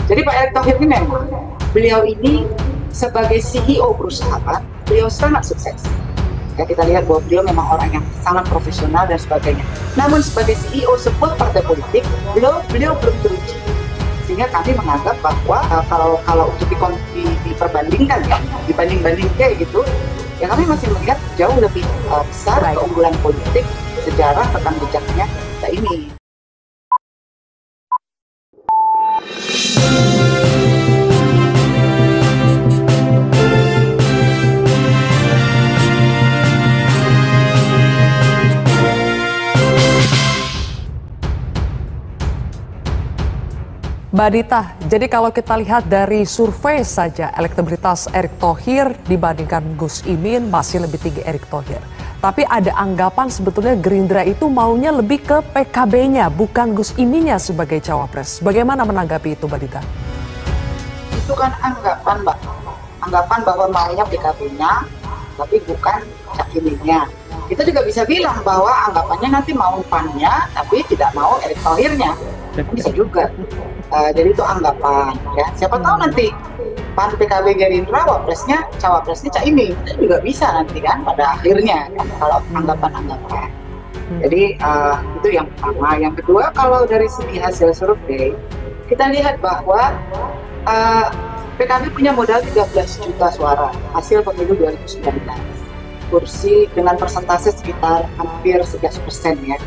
Jadi Pak Erick Thohir ini memang beliau ini sebagai CEO perusahaan, beliau sangat sukses. Ya, kita lihat bahwa beliau memang orang yang sangat profesional dan sebagainya. Namun sebagai CEO sebuah partai politik, beliau belum teruji. Sehingga kami menganggap bahwa kalau untuk diperbandingkan ya, dibanding-banding kayak gitu, ya kami masih melihat jauh lebih besar keunggulan politik sejarah rekam jejaknya ini. Mbak Dita, jadi kalau kita lihat dari survei saja, elektabilitas Erick Thohir dibandingkan Gus Imin masih lebih tinggi Erick Thohir. Tapi ada anggapan sebetulnya Gerindra itu maunya lebih ke PKB-nya, bukan Gus Iminnya sebagai cawapres. Bagaimana menanggapi itu, Mbak Dita? Itu kan anggapan, Mbak. Anggapan bahwa maunya PKB-nya, tapi bukan Cak Iminnya. Kita juga bisa bilang bahwa anggapannya nanti mau PAN-nya, tapi tidak mau Erick Thohir-nya. Bisa juga. Jadi itu anggapan ya. Siapa tahu nanti PAN, PKB, Gerindra cawapresnya Cak Imin, itu juga bisa nanti kan pada akhirnya kan, kalau anggapan-anggapan. Jadi itu yang pertama. Yang kedua, kalau dari segi hasil survei kita lihat bahwa PKB punya modal 13 juta suara hasil pemilu 2019, kursi dengan persentase sekitar hampir 11% ya.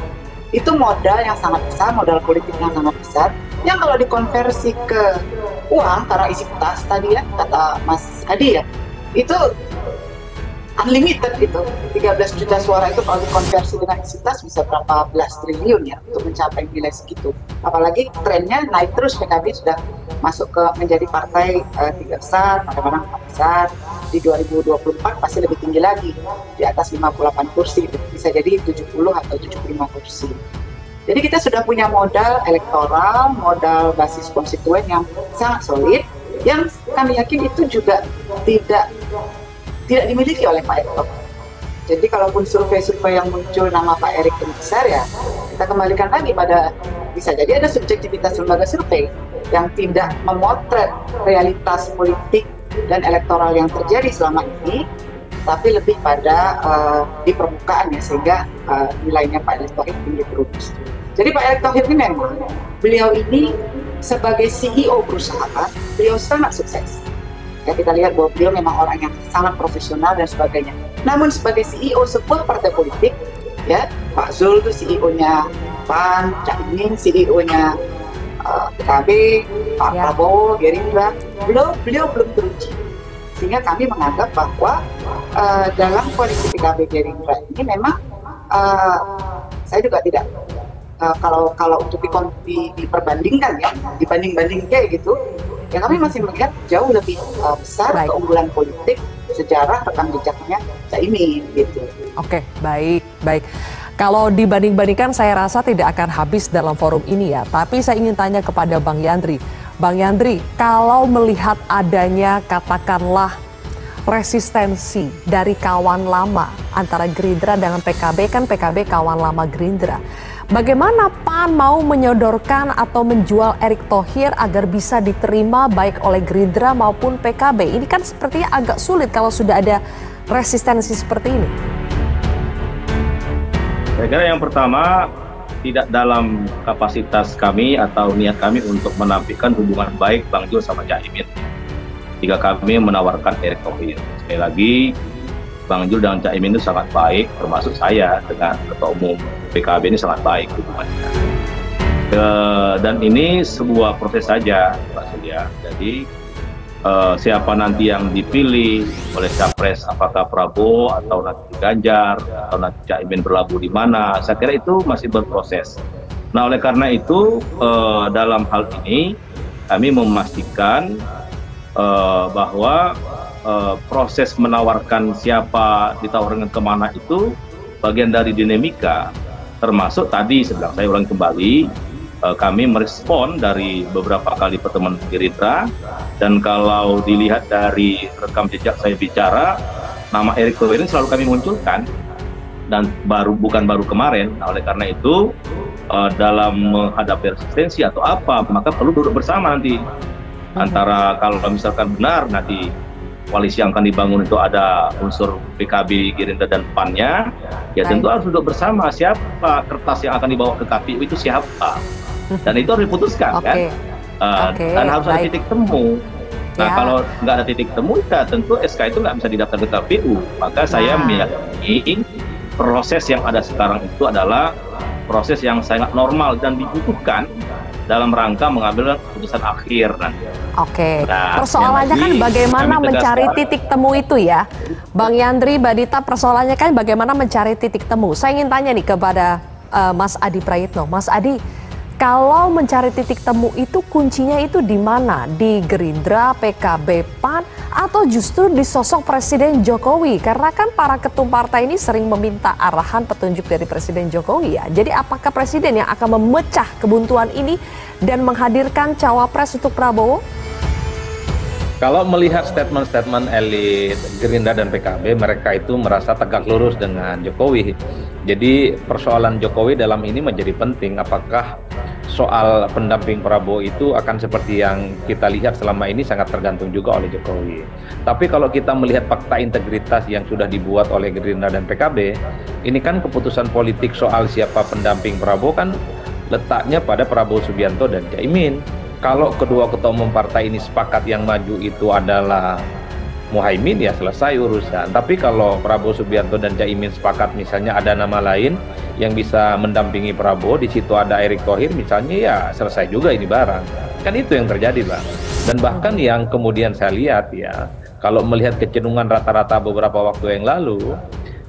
Itu modal yang sangat besar, modal politik yang sangat besar, yang kalau dikonversi ke uang karena isi tas tadi ya, kata Mas Adi ya, itu unlimited gitu. 13 juta suara itu kalau dikonversi dengan isi tas bisa berapa belas triliun ya untuk mencapai nilai segitu. Apalagi trennya naik terus, PKB sudah masuk ke menjadi partai 3 besar, kadang-kadang 4 besar. Di 2024 pasti lebih tinggi lagi, di atas 58 kursi, bisa jadi 70 atau 75 kursi. Jadi kita sudah punya modal elektoral, modal basis konstituen yang sangat solid, yang kami yakin itu juga tidak dimiliki oleh Pak Erick Thohir. Jadi kalaupun survei-survei yang muncul nama Pak Erick ini besar ya, kita kembalikan lagi pada bisa jadi ada subjektivitas lembaga survei yang tidak memotret realitas politik dan elektoral yang terjadi selama ini, tapi lebih pada di permukaan ya, sehingga nilainya Pak Erick Thohir tinggi terus. Jadi Pak Erick Thohir ini memang beliau ini sebagai CEO perusahaan, beliau sangat sukses. Ya, kita lihat bahwa beliau memang orang yang sangat profesional dan sebagainya. Namun sebagai CEO sebuah partai politik, ya Pak Zul itu CEO-nya PAN, Cak Imin CEO-nya PKB, Pak Prabowo, Gerindra, beliau belum teruji. Sehingga kami menganggap bahwa dalam koalisi PKB Gerindra ini memang saya juga tidak kalau untuk diperbandingkan ya, dibanding-banding kayak gitu, ya kami masih melihat jauh lebih besar keunggulan politik sejarah rekam jejaknya Cak Imin gitu. Oke, baik. Kalau dibanding-bandingkan saya rasa tidak akan habis dalam forum ini ya. Tapi saya ingin tanya kepada Bang Yandri. Bang Yandri, kalau melihat adanya katakanlah resistensi dari kawan lama antara Gerindra dengan PKB, kan PKB kawan lama Gerindra. Bagaimana PAN mau menyodorkan atau menjual Erick Thohir agar bisa diterima baik oleh Gerindra maupun PKB? Ini kan sepertinya agak sulit kalau sudah ada resistensi seperti ini. Saya kira yang pertama, tidak dalam kapasitas kami atau niat kami untuk menampilkan hubungan baik Bang Jul sama Cak Imin jika kami menawarkan Erick Thohir. Sekali lagi, Bang Jul dan Cak Imin itu sangat baik, termasuk saya dengan Ketua Umum PKB ini sangat baik hubungannya. Dan ini sebuah proses saja, Pak Surya. Jadi siapa nanti yang dipilih oleh Capres, apakah Prabowo atau nanti Ganjar atau nanti Cak Imin berlabuh di mana, saya kira itu masih berproses. Nah, oleh karena itu dalam hal ini kami memastikan bahwa proses menawarkan siapa ditawarkan kemana itu bagian dari dinamika, termasuk tadi sedang saya ulang kembali, kami merespon dari beberapa kali pertemuan Gerindra, dan kalau dilihat dari rekam jejak saya bicara, nama Erick Thohir ini selalu kami munculkan, dan bukan baru kemarin. Nah, oleh karena itu dalam menghadapi resistensi atau apa, maka perlu duduk bersama nanti Antara kalau misalkan benar nanti koalisi yang akan dibangun itu ada unsur PKB, Gerindra dan PAN-nya, ya tentu harus duduk bersama siapa kertas yang akan dibawa ke KPU itu siapa. Dan itu harus diputuskan kan. Dan harus ada titik temu. Nah kalau nggak ada titik temu, ya tentu SK itu nggak bisa didaftar ke KPU. Maka saya meyakini proses yang ada sekarang itu adalah proses yang sangat normal dan dibutuhkan dalam rangka mengambil keputusan akhir nanti. Nah, persoalannya kan bagaimana mencari titik temu itu ya, Bang Yandri, Mbak Dita, persoalannya kan bagaimana mencari titik temu. Saya ingin tanya nih kepada Mas Adi Prayitno, Mas Adi, kalau mencari titik temu itu kuncinya itu di mana? Di Gerindra, PKB, PAN, atau justru di sosok Presiden Jokowi? Karena kan para ketum partai ini sering meminta arahan petunjuk dari Presiden Jokowi ya. Jadi apakah Presiden yang akan memecah kebuntuan ini dan menghadirkan cawapres untuk Prabowo? Kalau melihat statement-statement elit Gerindra dan PKB, mereka itu merasa tegak lurus dengan Jokowi. Jadi persoalan Jokowi dalam ini menjadi penting. Apakah soal pendamping Prabowo itu akan seperti yang kita lihat selama ini sangat tergantung juga oleh Jokowi. Tapi kalau kita melihat fakta integritas yang sudah dibuat oleh Gerindra dan PKB, ini kan keputusan politik soal siapa pendamping Prabowo kan letaknya pada Prabowo Subianto dan Caimin. Kalau kedua ketua umum partai ini sepakat yang maju itu adalah Muhaimin, ya selesai urusan. Tapi kalau Prabowo Subianto dan Caimin sepakat misalnya ada nama lain yang bisa mendampingi Prabowo, di situ ada Erick Thohir misalnya, ya selesai juga ini barang. Kan itu yang terjadi, Bang. Dan bahkan yang kemudian saya lihat ya, kalau melihat kecenderungan rata-rata beberapa waktu yang lalu,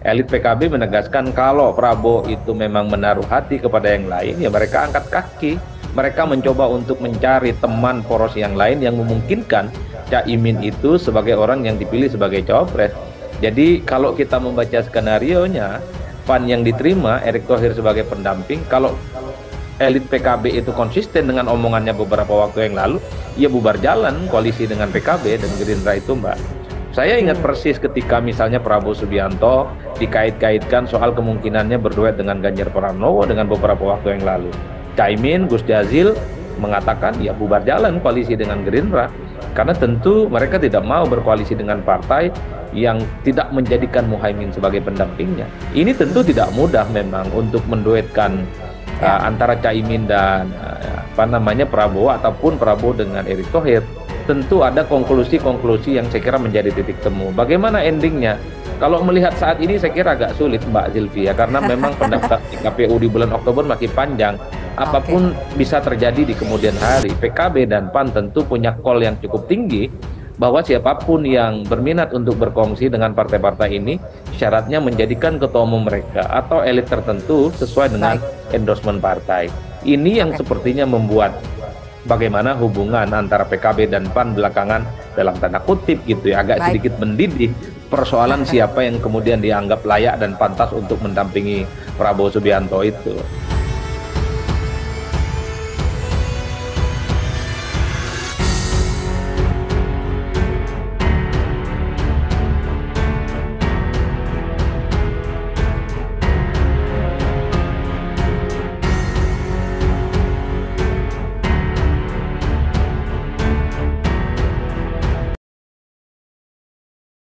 elit PKB menegaskan kalau Prabowo itu memang menaruh hati kepada yang lain, ya mereka angkat kaki. Mereka mencoba untuk mencari teman poros yang lain yang memungkinkan Caimin itu sebagai orang yang dipilih sebagai cawapres. Jadi kalau kita membaca skenario-nya, PAN yang diterima, Erick Thohir sebagai pendamping, kalau elit PKB itu konsisten dengan omongannya beberapa waktu yang lalu, ya bubar jalan koalisi dengan PKB dan Gerindra itu, Mbak. Saya ingat persis ketika misalnya Prabowo Subianto dikait-kaitkan soal kemungkinannya berduet dengan Ganjar Pranowo dengan beberapa waktu yang lalu. Caimin, Gus Jazil mengatakan ya bubar jalan koalisi dengan Gerindra, karena tentu mereka tidak mau berkoalisi dengan partai yang tidak menjadikan Muhaimin sebagai pendampingnya. Ini tentu tidak mudah memang untuk menduetkan antara Caimin dan Prabowo ataupun Prabowo dengan Erick Thohir. Tentu ada konklusi-konklusi yang saya kira menjadi titik temu. Bagaimana endingnya? Kalau melihat saat ini saya kira agak sulit, Mbak Zilvia, karena memang pendaftaran di KPU di bulan Oktober masih panjang. Apapun bisa terjadi di kemudian hari. PKB dan PAN tentu punya call yang cukup tinggi bahwa siapapun yang berminat untuk berkongsi dengan partai-partai ini, syaratnya menjadikan ketua umum mereka atau elit tertentu sesuai dengan endorsement partai. Ini yang sepertinya membuat bagaimana hubungan antara PKB dan PAN belakangan dalam tanda kutip gitu ya, agak sedikit mendidih. Persoalan siapa yang kemudian dianggap layak dan pantas untuk mendampingi Prabowo Subianto itu.